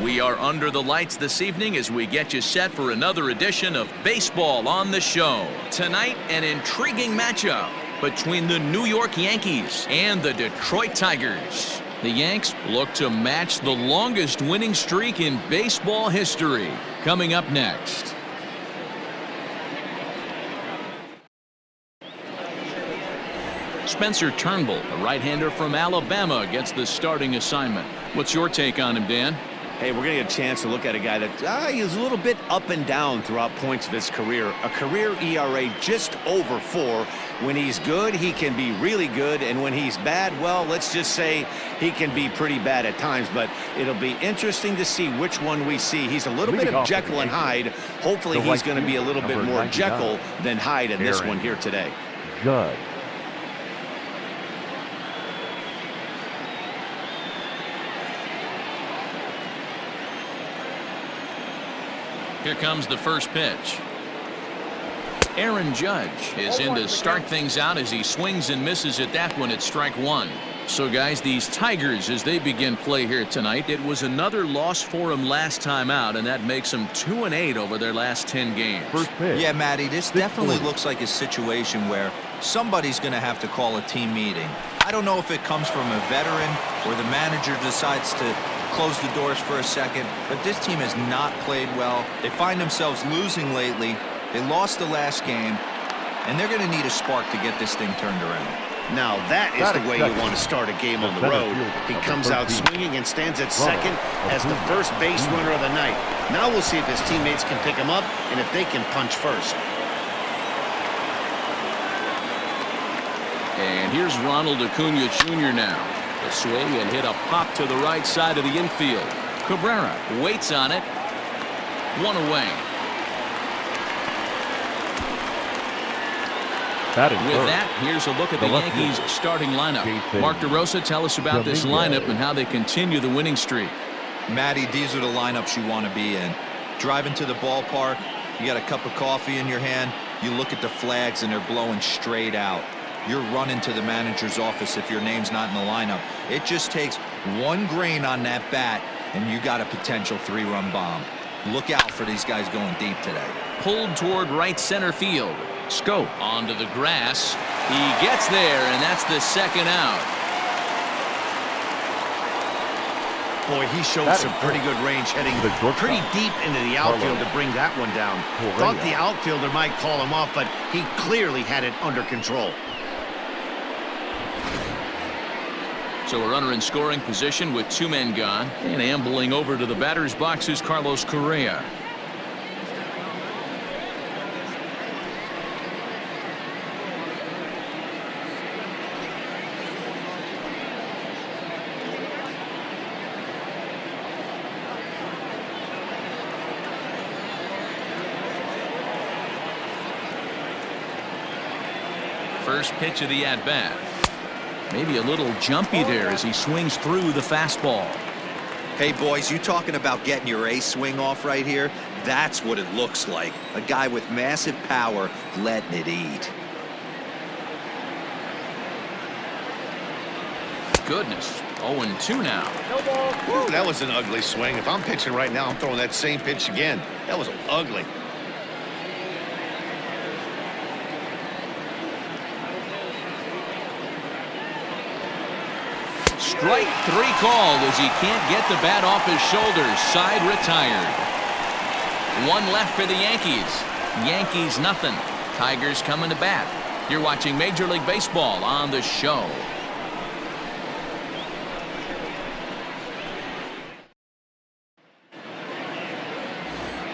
We are under the lights this evening as we get you set for another edition of Baseball on the Show. Tonight, an intriguing matchup between the New York Yankees and the Detroit Tigers. The Yanks look to match the longest winning streak in baseball history. Coming up next. Spencer Turnbull, a right-hander from Alabama, gets the starting assignment. What's your take on him, Dan? Hey, we're going to get a chance to look at a guy that he's a little bit up and down throughout points of his career. A career ERA just over 4. When he's good, he can be really good. And when he's bad, well, let's just say he can be pretty bad at times. But it'll be interesting to see which one we see. He's a little bit of Jekyll and Hyde. Hopefully he's going to be a little bit more Jekyll than Hyde in this one here today. Good. Here comes the first pitch. Aaron Judge is in to start things out as he swings and misses at that one at strike 1. So, guys, these Tigers, as they begin play here tonight, it was another loss for them last time out, and that makes them 2-8 over their last 10 games. Yeah, Matty, this definitely looks like a situation where somebody's going to have to call a team meeting. I don't know if it comes from a veteran or the manager decides to close the doors for a second, but this team has not played well. They find themselves losing lately. They lost the last game, and they're going to need a spark to get this thing turned around. Now that is the way you want to start a game on the road. He comes out swinging and stands at second as the first base runner of the night. Now we'll see if his teammates can pick him up and if they can punch first. And here's Ronald Acuna Jr. now. The swing and hit a pop to the right side of the infield. Cabrera waits on it. One away. With that, here's a look at the Yankees starting lineup. Mark DeRosa, tell us about this lineup and how they continue the winning streak. Matty, these are the lineups you want to be in. Driving to the ballpark, you got a cup of coffee in your hand, you look at the flags and they're blowing straight out. You're running to the manager's office if your name's not in the lineup. It just takes one grain on that bat and you got a potential 3-run bomb. Look out for these guys going deep today. Pulled toward right center field. Scope onto the grass. He gets there, and that's the second out. Boy, he showed some pretty good range heading pretty deep into the outfield to bring that one down. Thought the outfielder might call him off, but he clearly had it under control. So a runner in scoring position with 2 men gone, and ambling over to the batter's box is Carlos Correa. First pitch of the at-bat. Maybe a little jumpy there as he swings through the fastball. Hey, boys, you talking about getting your ace swing off right here? That's what it looks like. A guy with massive power letting it eat. Goodness. 0-2 now. Ooh, that was an ugly swing. If I'm pitching right now, I'm throwing that same pitch again. That was ugly. Strike 3 called as he can't get the bat off his shoulders. Side retired. 1 left for the Yankees. Yankees nothing. Tigers coming to bat. You're watching Major League Baseball on the Show.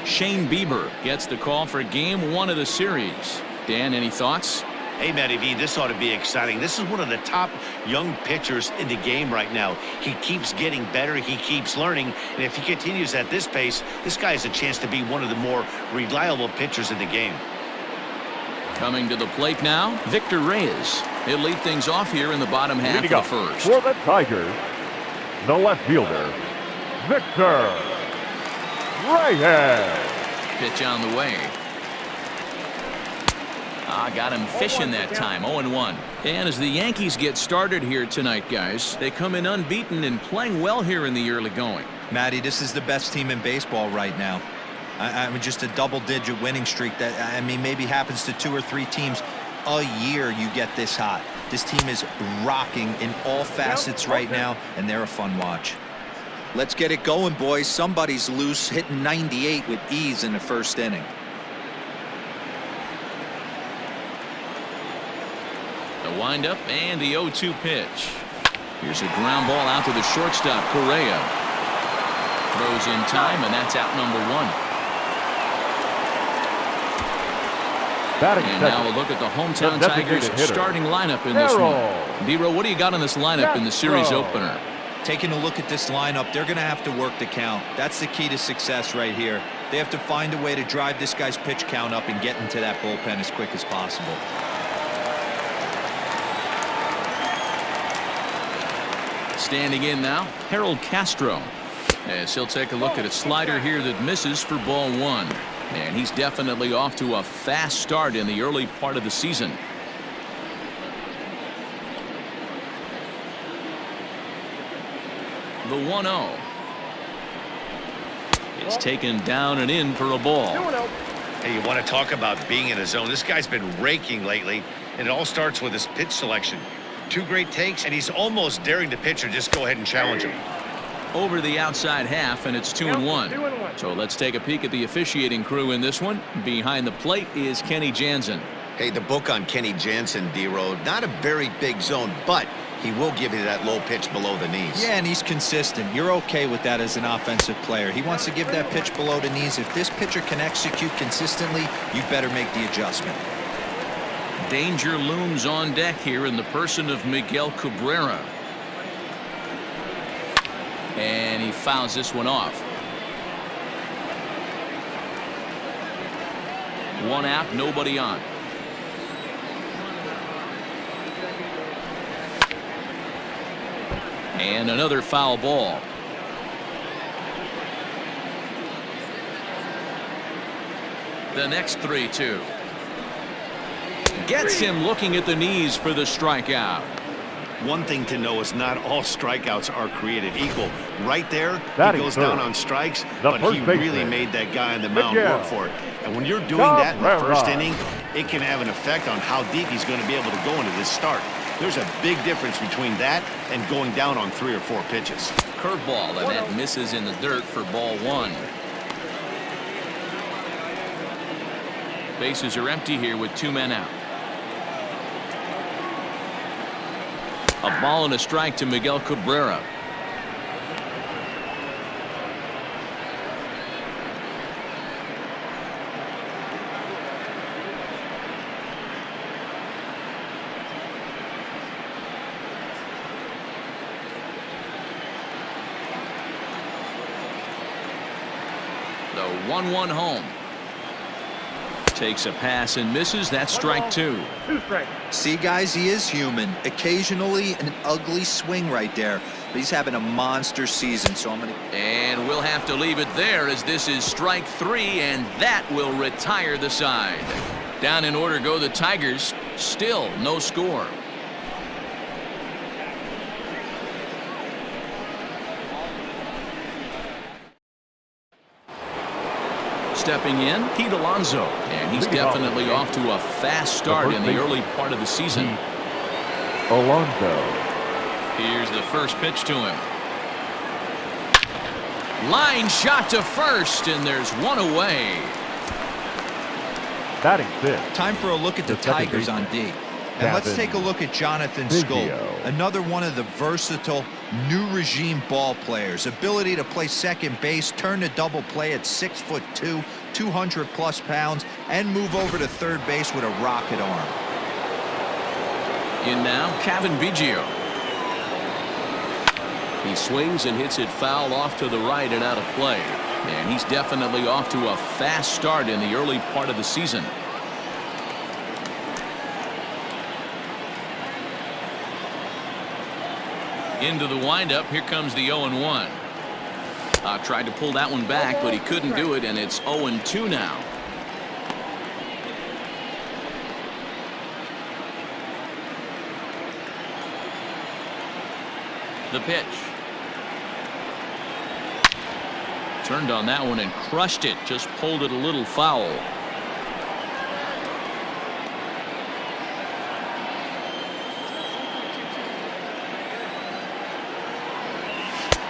Shane Bieber gets the call for game 1 of the series. Dan, any thoughts? Hey, Matty V, this ought to be exciting. This is one of the top young pitchers in the game right now. He keeps getting better. He keeps learning. And if he continues at this pace, this guy has a chance to be one of the more reliable pitchers in the game. Coming to the plate now, Victor Reyes. He'll lead things off here in the bottom half of the first. For the Tigers, the left fielder, Victor Reyes. Pitch on the way. Got him fishing that time. 0-1. And as the Yankees get started here tonight, guys, they come in unbeaten and playing well here in the early going. Matty, this is the best team in baseball right now. I mean, just a double-digit winning streak that, I mean, maybe happens to 2 or 3 teams a year. You get this hot. This team is rocking in all facets right now, and they're a fun watch. Let's get it going, boys. Somebody's loose, hitting 98 with ease in the first inning. The windup and the 0-2 pitch. Here's a ground ball out to the shortstop, Correa. Throws in time, and that's out number 1. And now we'll look at the hometown Tigers starting lineup in this one. D-Row, what do you got on this lineup in the series opener? Taking a look at this lineup, they're going to have to work the count. That's the key to success right here. They have to find a way to drive this guy's pitch count up and get into that bullpen as quick as possible. Standing in now, Harold Castro. As he'll take a look at a slider here that misses for ball 1. And he's definitely off to a fast start in the early part of the season. The 1-0 is taken down and in for a ball. Hey, you want to talk about being in a zone? This guy's been raking lately, and it all starts with his pitch selection. 2 great takes, and he's almost daring the pitcher just go ahead and challenge him. Over the outside half, and it's 2-1. So let's take a peek at the officiating crew in this one. Behind the plate is Kenny Jansen. Hey, the book on Kenny Jansen, D-Row, not a very big zone, but he will give you that low pitch below the knees. Yeah, and he's consistent. You're okay with that as an offensive player. He wants to give that pitch below the knees. If this pitcher can execute consistently, you better make the adjustment. Danger looms on deck here in the person of Miguel Cabrera. And he fouls this one off. 1 out, nobody on. And another foul ball. The next 3-2. Gets him looking at the knees for the strikeout. One thing to know is not all strikeouts are created equal. Right there, he goes down on strikes, but he really made that guy on the mound work for it. And when you're doing that in the first inning, it can have an effect on how deep he's going to be able to go into this start. There's a big difference between that and going down on 3 or 4 pitches. Curveball, and that misses in the dirt for ball 1. Bases are empty here with 2 men out. A ball and a strike to Miguel Cabrera. The 1-1 home. Takes a pass and misses. That's strike 2. See, guys, he is human. Occasionally an ugly swing right there, but he's having a monster season. So I'm gonna. And we'll have to leave it there as this is strike 3, and that will retire the side. Down in order go the Tigers. Still no score. Stepping in, Pete Alonso, and he's definitely off to a fast start in the early part of the season. Alonso. Here's the first pitch to him. Line shot to first, and there's 1 away. Batting 5th. Time for a look at the Tigers on D. And let's take a look at Jonathan Schoop, another one of the versatile new regime ball players. Ability to play second base, turn to double play at 6'2", 200+ pounds, and move over to third base with a rocket arm. In now, Kevin Biggio. He swings and hits it foul off to the right and out of play. And he's definitely off to a fast start in the early part of the season. Into the windup, here comes the 0-1. Tried to pull that one back, but he couldn't do it, and it's 0-2 now. The pitch. Turned on that one and crushed it. Just pulled it a little foul.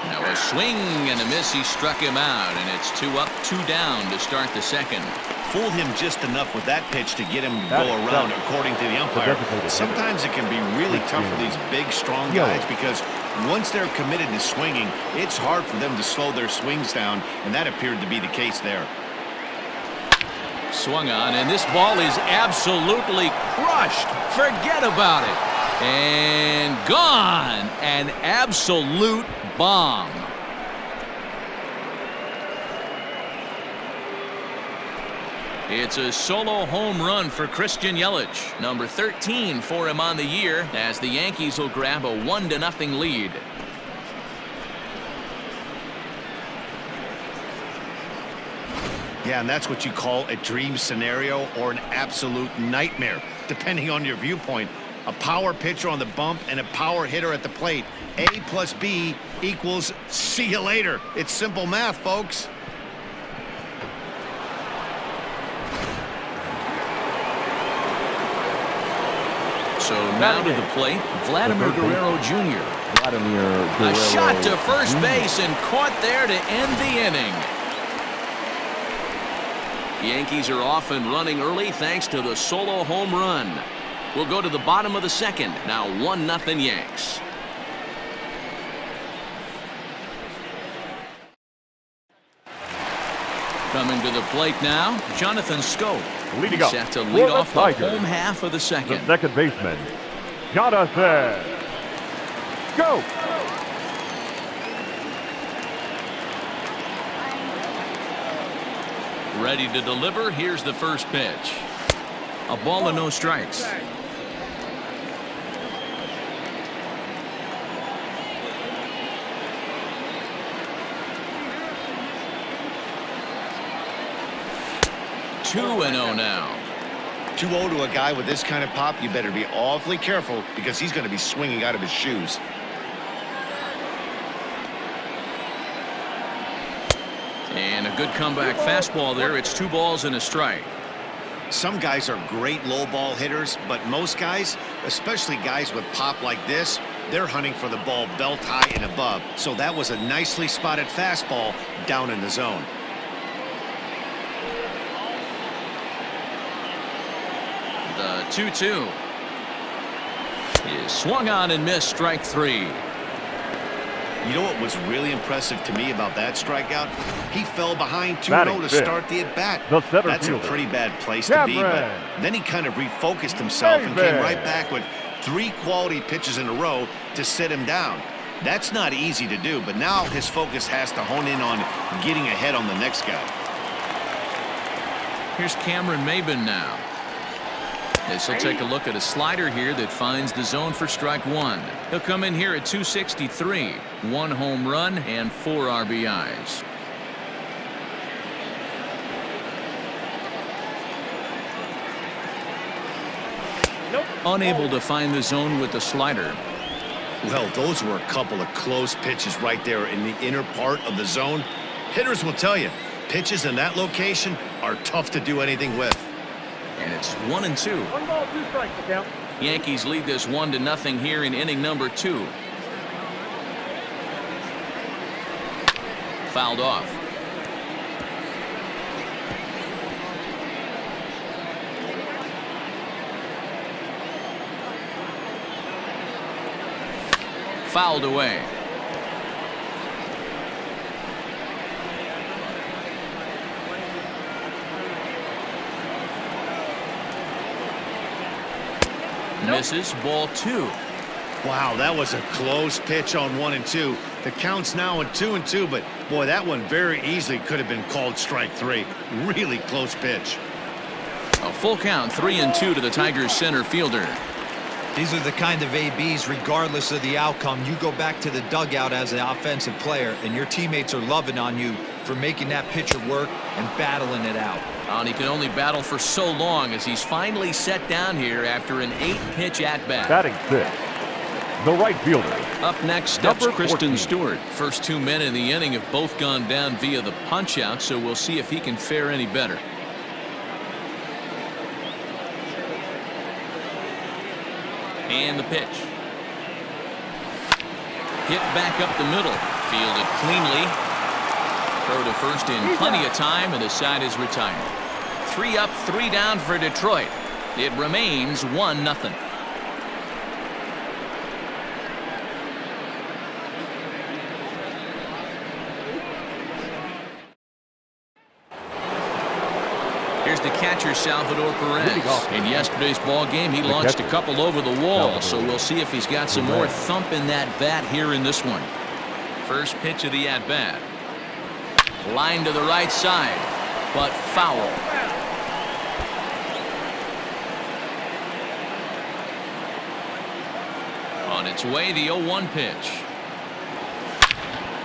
Now a swing and a miss. He struck him out, and it's 2 up, 2 down to start the second. Fooled him just enough with that pitch to get him to go around, according to the umpire. Sometimes it can be really tough for these big, strong guys because once they're committed to swinging, it's hard for them to slow their swings down, and that appeared to be the case there. Swung on, and this ball is absolutely crushed. Forget about it. And gone. An absolute bomb. It's a solo home run for Christian Yelich, number 13 for him on the year, as the Yankees will grab a 1-0 lead. Yeah, and that's what you call a dream scenario or an absolute nightmare, depending on your viewpoint. A power pitcher on the bump and a power hitter at the plate. A plus B equals see you later. It's simple math, folks. So now to the plate, Vladimir Guerrero Jr. A shot to first base and caught there to end the inning. Yankees are off and running early thanks to the solo home run. We'll go to the bottom of the second. Now 1-0 Yanks. Coming to the plate now, Jonathan Scope. Leading up Set to for lead the off the Tigers, home half of the second. the second baseman, Jonathan Scope. Ready to deliver. Here's the first pitch. A ball and no strikes. Two and 0 now. 2-0 to a guy with this kind of pop, you better be awfully careful because he's going to be swinging out of his shoes. And a good comeback fastball there. It's 2 balls and a strike. Some guys are great low ball hitters, but most guys, especially guys with pop like this, they're hunting for the ball belt high and above. So that was a nicely spotted fastball down in the zone. The 2-2 is swung on and missed. Strike 3. You know what was really impressive to me about that strikeout? He fell behind 2-0 to start the at-bat. That's a pretty bad place to be, but then he kind of refocused himself and came right back with 3 quality pitches in a row to sit him down. That's not easy to do, but now his focus has to hone in on getting ahead on the next guy. Here's Cameron Maybin now. This will take a look at a slider here that finds the zone for strike 1. He'll come in here at 263. 1 home run and 4 RBIs. Unable to find the zone with the slider. Well, those were a couple of close pitches right there in the inner part of the zone. Hitters will tell you, pitches in that location are tough to do anything with. And it's 1-2. 1 ball, 2 strikes, the count. Yankees lead this 1-0 here in inning number 2. Fouled off. Fouled away. Misses. Ball 2. Wow, that was a close pitch on 1 and 2. The count's now at 2 and 2, but boy, that one very easily could have been called strike 3. Really close pitch. A full count, 3-2 to the Tigers center fielder. These are the kind of ABs, regardless of the outcome. You go back to the dugout as an offensive player, and your teammates are loving on you for making that pitcher work and battling it out. And he can only battle for so long as he's finally set down here after an 8-pitch at-bat. Batting 6, the right fielder. Up next steps Number Kristen 14. Stewart. First 2 men in the inning have both gone down via the punch-out, so we'll see if he can fare any better. And the pitch. Hit back up the middle. Fielded cleanly. Throw to first in plenty of time, and the side is retired. 3 up, 3 down for Detroit. It remains 1-0. Here's the catcher, Salvador Perez. In yesterday's ball game, he launched a couple over the wall, so we'll see if he's got some more thump in that bat here in this one. First pitch of the at-bat. Line to the right side, but foul. On its way, the 0-1 pitch.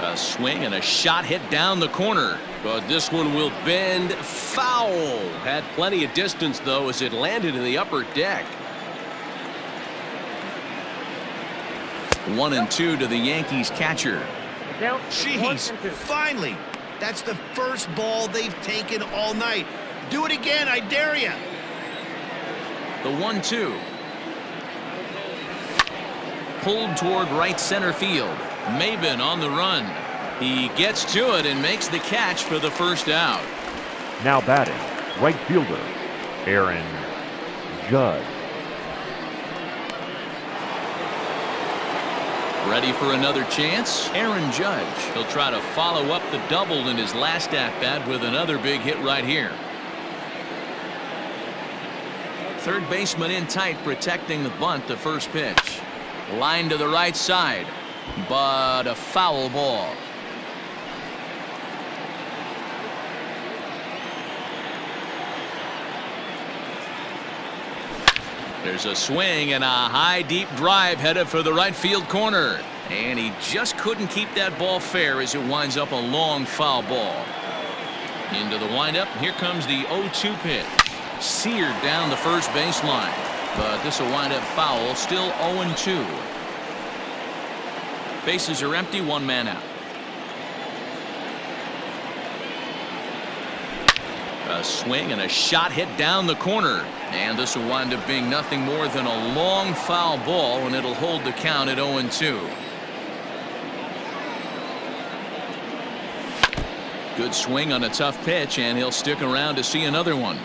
A swing and a shot hit down the corner. But this one will bend foul. Had plenty of distance, though, as it landed in the upper deck. 1-2 to the Yankees catcher. Jeez, finally. That's the first ball they've taken all night. Do it again, I dare you. The 1-2. Pulled toward right center field. Maben on the run. He gets to it and makes the catch for the first out. Now batting, right fielder, Aaron Judge. Ready for another chance? Aaron Judge. He'll try to follow up the double in his last at-bat with another big hit right here. Third baseman in tight, protecting the bunt. The first pitch. Line to the right side, but a foul ball. There's a swing and a high deep drive headed for the right field corner, and he just couldn't keep that ball fair as it winds up a long foul ball. Into the windup. Here comes the 0-2 pitch. Seared down the first baseline, but this will wind up foul. Still 0-2. Bases are empty, 1 man out. A swing and a shot hit down the corner, and this will wind up being nothing more than a long foul ball, and it'll hold the count at 0-2. Good swing on a tough pitch, and he'll stick around to see another one.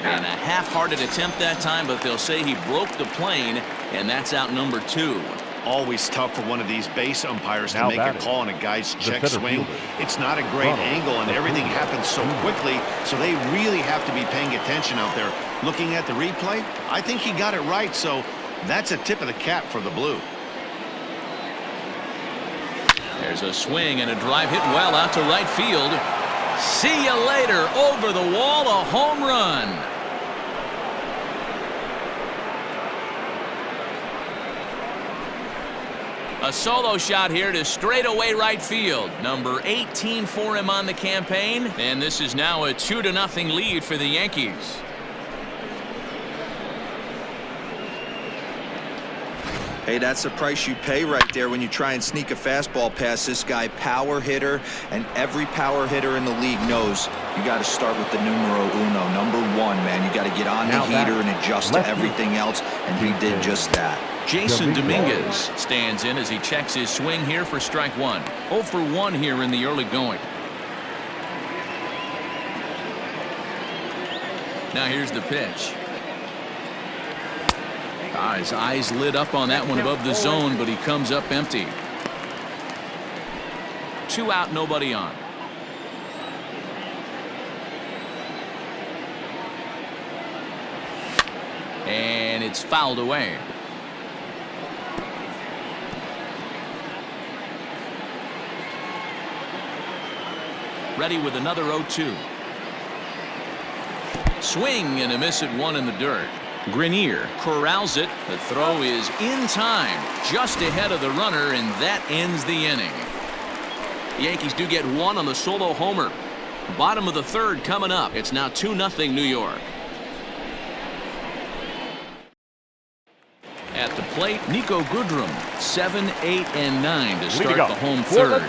And a half-hearted attempt that time, but they'll say he broke the plane, and that's out number 2. Always tough for one of these base umpires Now to make a batting, call on a guy's check center swing. fielder, It's not a great angle, and everything happens so quickly, so they really have to be paying attention out there. Looking at the replay, I think he got it right, so that's a tip of the cap for the Blue. There's a swing and a drive hit well out to right field. See you later. Over the wall, a home run. A solo shot here to straightaway right field. Number 18 for him on the campaign, and this is now a 2-0 lead for the Yankees. Hey, that's the price you pay right there when you try and sneak a fastball past this guy. Power hitter, and every power hitter in the league knows you got to start with the numero uno, number 1, man. You got to get on the heater and adjust to everything else, and he did just that. Jason Dominguez stands in as he checks his swing here for strike 1. 0 for 1 here in the early going. Now here's the pitch. His eyes lit up on that one above the zone, but he comes up empty. 2 out, nobody on. And it's fouled away. Ready with another 0-2. Swing and a miss at 1 in the dirt. Grenier corrals it. The throw is in time, just ahead of the runner, and that ends the inning. The Yankees do get 1 on the solo homer. Bottom of the third coming up. It's now 2-0 New York. At the plate, Nico Goodrum, 7, 8, and 9 to start the home third.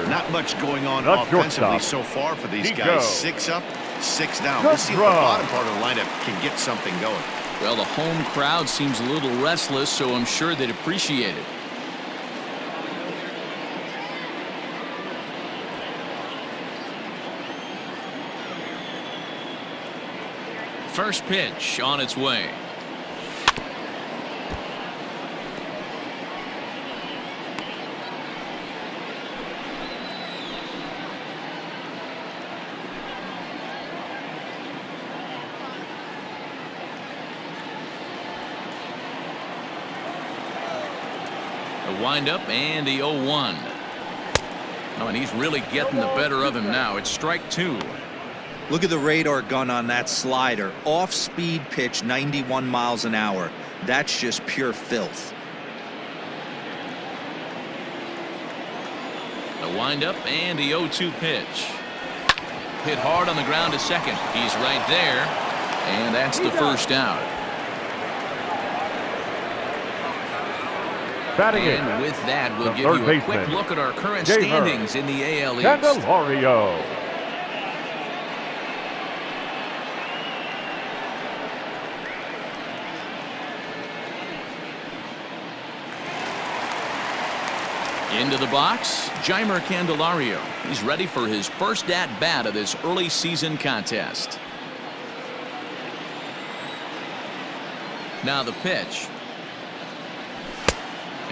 Not much going on Not offensively shortstop. so far for these Nico. guys. 6 up, 6 down. Let's see if the bottom part of the lineup can get something going. Well, the home crowd seems a little restless, so I'm sure they'd appreciate it. First pitch on its way. The windup and the 0-1. Oh, and he's really getting the better of him now. It's strike 2. Look at the radar gun on that slider. Off-speed pitch, 91 miles an hour. That's just pure filth. The windup and the 0-2 pitch. Hit hard on the ground to second. He's right there. And that's the first out. And with that, we'll give you a quick look at our current standings in the AL East. Candelario. Into the box, Jeimer Candelario. He's ready for his first at-bat of this early season contest. Now the pitch.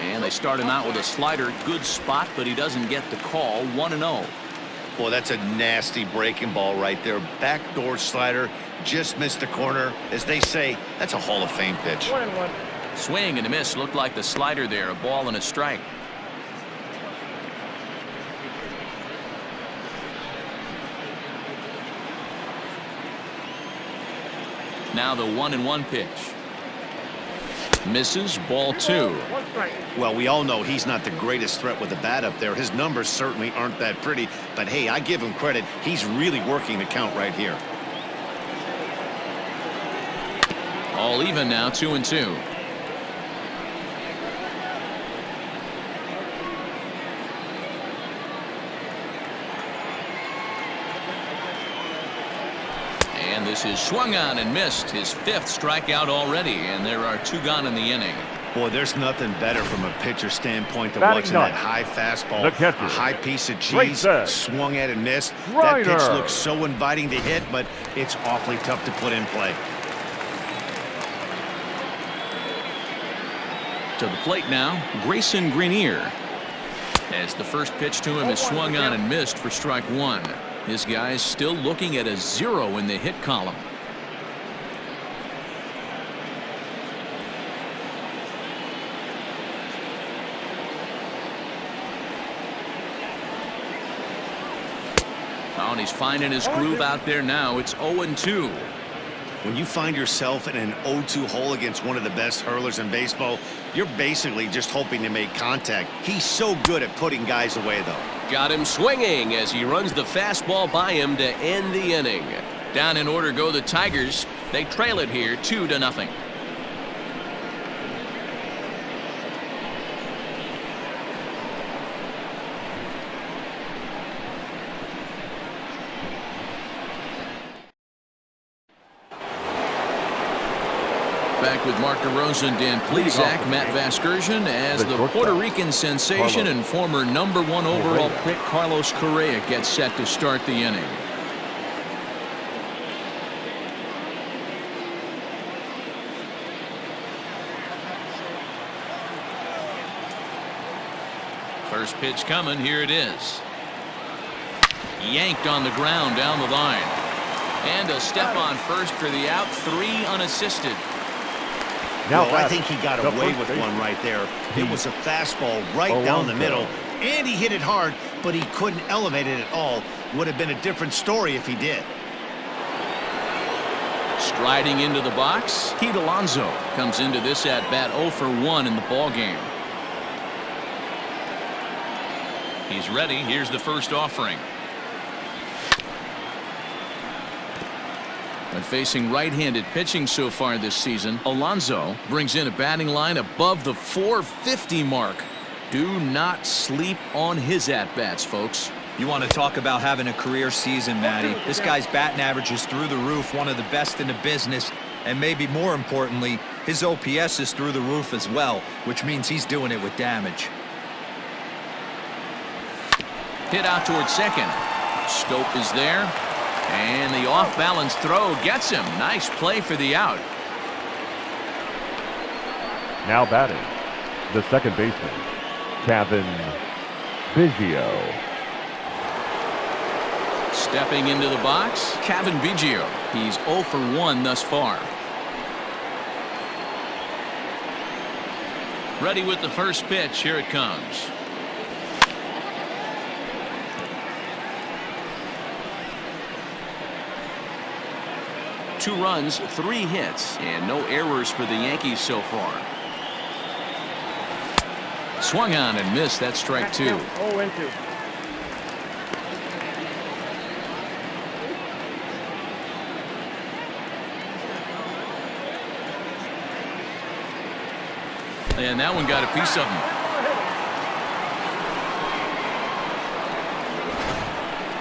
And they start him out with a slider. Good spot, but he doesn't get the call. 1-0. Boy, that's a nasty breaking ball right there. Backdoor slider. Just missed the corner. As they say, that's a Hall of Fame pitch. Swing and a miss. Looked like the slider there. A ball and a strike. Now the 1-1 pitch. Misses. Ball 2. Well, we all know he's not the greatest threat with the bat up there. His numbers certainly aren't that pretty. But, hey, I give him credit. He's really working the count right here. All even now, 2-2. And this is swung on and missed. His 5th strikeout already, and there are 2 gone in the inning. Boy, there's nothing better from a pitcher standpoint than Batting watching ninth. that high fastball, The catcher. a high piece of Great cheese, set. swung at and missed. Ryder. That pitch looks so inviting to hit, but it's awfully tough to put in play. To the plate now, Grayson Greenier. As the first pitch to him is swung on and missed for strike 1. This guy's still looking at a 0 in the hit column. Oh, and he's finding his groove out there now. It's 0-2. When you find yourself in an 0-2 hole against one of the best hurlers in baseball, you're basically just hoping to make contact. He's so good at putting guys away, though. Got him swinging as he runs the fastball by him to end the inning. Down in order go the Tigers. They trail it here 2-0. Back with Mark DeRosa and Dan Plesac, Matt Vasgersian, as the Puerto Rican sensation and former #1 overall pick Carlos Correa gets set to start the inning. First pitch coming. Here it is. Yanked on the ground down the line. And a step on first for the out. 3 unassisted. Well, I think he got away with one right there. It was a fastball right down the middle, and he hit it hard, but he couldn't elevate it at all. Would have been a different story if he did. Striding into the box, Pete Alonso comes into this at-bat 0 for 1 in the ballgame. He's ready. Here's the first offering. When facing right-handed pitching so far this season, Alonso brings in a batting line above the 450 mark. Do not sleep on his at-bats, folks. You want to talk about having a career season, Matty. This guy's batting average is through the roof, one of the best in the business, and maybe more importantly, his OPS is through the roof as well, which means he's doing it with damage. Hit out towards second. Scope is there, and the off-balance throw gets him. Nice play for the out. Now batting, the second baseman, Kevin Biggio. Stepping into the box, Kevin Biggio. He's 0 for 1 thus far. Ready with the first pitch. Here it comes. Two runs, 3 hits, and no errors for the Yankees so far. Swung on and missed. That strike 2. 0-2. And that one got a piece of him.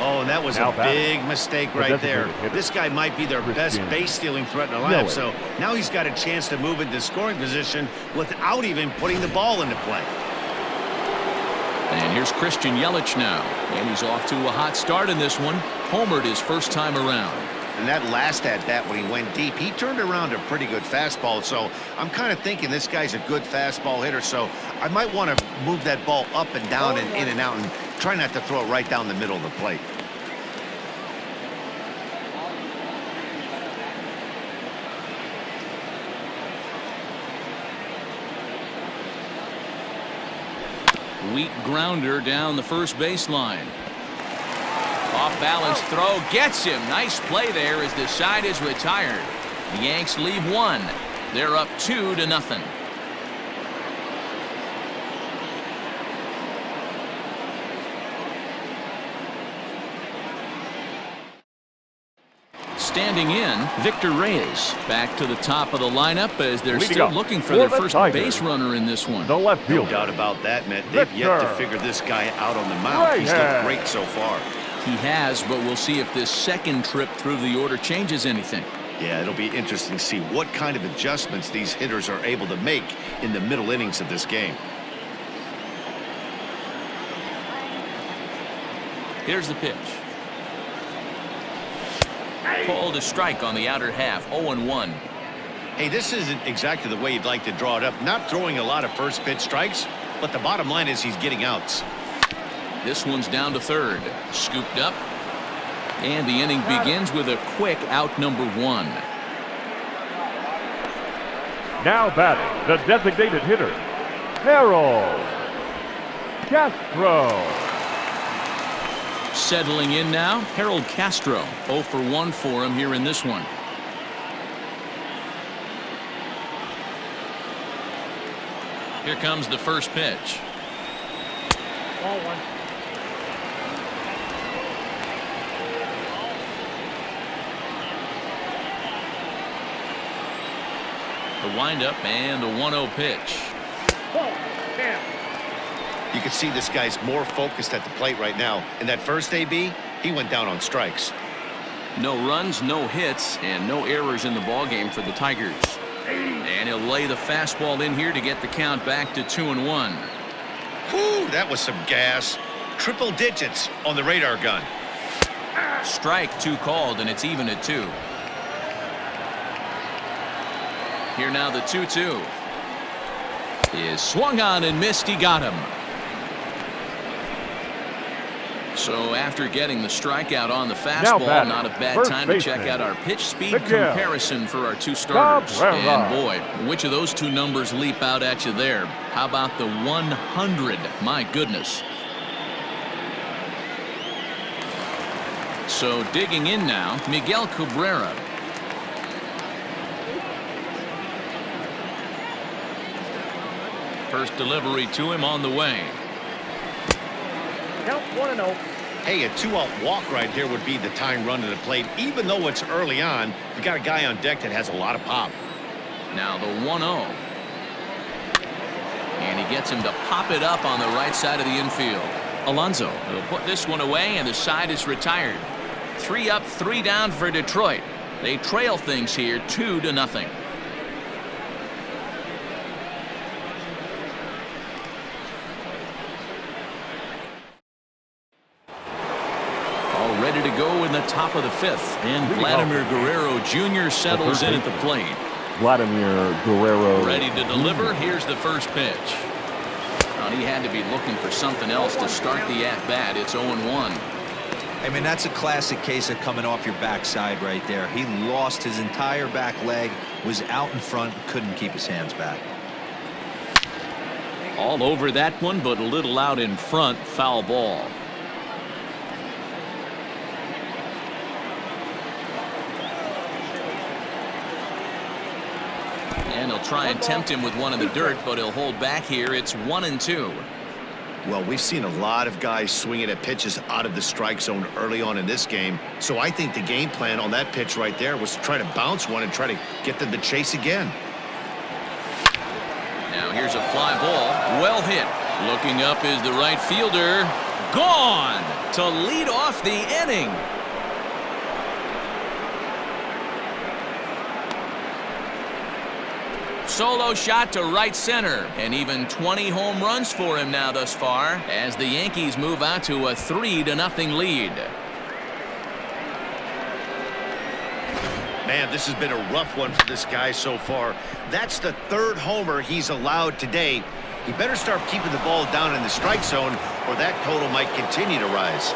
Oh, and that was a big mistake right there. This guy might be their best base-stealing threat in the lineup, so now he's got a chance to move into scoring position without even putting the ball into play. And here's Christian Yelich now, and he's off to a hot start in this one. Homered his first time around. And that last at-bat when he went deep, he turned around a pretty good fastball. So I'm kind of thinking this guy's a good fastball hitter. So I might want to move that ball up and down and in and out and try not to throw it right down the middle of the plate. Weak grounder down the first baseline. Off-balance throw gets him. Nice play there as the side is retired. The Yanks leave 1. They're up 2-0. Standing in, Victor Reyes back to the top of the lineup as they're still looking for their first base runner in this one. The left fielder. No doubt about that, Matt. They've yet to figure this guy out on the mound. He's looked great so far. He has, but we'll see if this second trip through the order changes anything. Yeah, it'll be interesting to see what kind of adjustments these hitters are able to make in the middle innings of this game. Here's the pitch. Called a strike on the outer half, 0-1. Hey, this isn't exactly the way you'd like to draw it up. Not throwing a lot of first pitch strikes, but the bottom line is he's getting outs. This one's down to third. Scooped up. And the inning begins with a quick out number 1. Now batting, the designated hitter, Harold Castro. Settling in now, Harold Castro. 0 for 1 for him here in this one. Here comes the first pitch. Ball 1. The windup and the 1-0 pitch. You can see this guy's more focused at the plate right now. In that first AB, he went down on strikes. No runs, no hits, and no errors in the ballgame for the Tigers. And he'll lay the fastball in here to get the count back to 2-1. Whew, that was some gas. Triple digits on the radar gun. Strike 2 called, and it's even at 2. Here now the 2-2. Is swung on and missed. He got him. So after getting the strikeout on the fastball, not a bad time to check out our pitch speed comparison for our 2 starters. And boy, which of those 2 numbers leap out at you there? How about the 100? My goodness. So digging in now, Miguel Cabrera. First delivery to him on the way. Count 1-0. Hey, a 2-out walk right here would be the tying run to the plate. Even though it's early on, you got a guy on deck that has a lot of pop. Now the 1-0. And he gets him to pop it up on the right side of the infield. Alonso will put this one away, and the side is retired. 3 up, 3 down for Detroit. They trail things here 2-0. All ready to go in the top of the 5th. And Vladimir Guerrero Jr. settles in at the plate. Vladimir Guerrero. Ready to deliver. Here's the first pitch. Well, he had to be looking for something else to start the at-bat. It's 0-1. I mean, that's a classic case of coming off your backside right there. He lost his entire back leg, was out in front, couldn't keep his hands back. All over that one, but a little out in front. Foul ball. And he'll try and tempt him with one in the dirt, but he'll hold back here. It's 1-2. Well, we've seen a lot of guys swinging at pitches out of the strike zone early on in this game. So I think the game plan on that pitch right there was to try to bounce one and try to get them to chase again. Now here's a fly ball. Well hit. Looking up is the right fielder. Gone to lead off the inning. Solo shot to right center, and even 20 home runs for him now thus far as the Yankees move out to a 3-0 lead. Man, this has been a rough one for this guy so far. That's the 3rd homer he's allowed today. He better start keeping the ball down in the strike zone, or that total might continue to rise.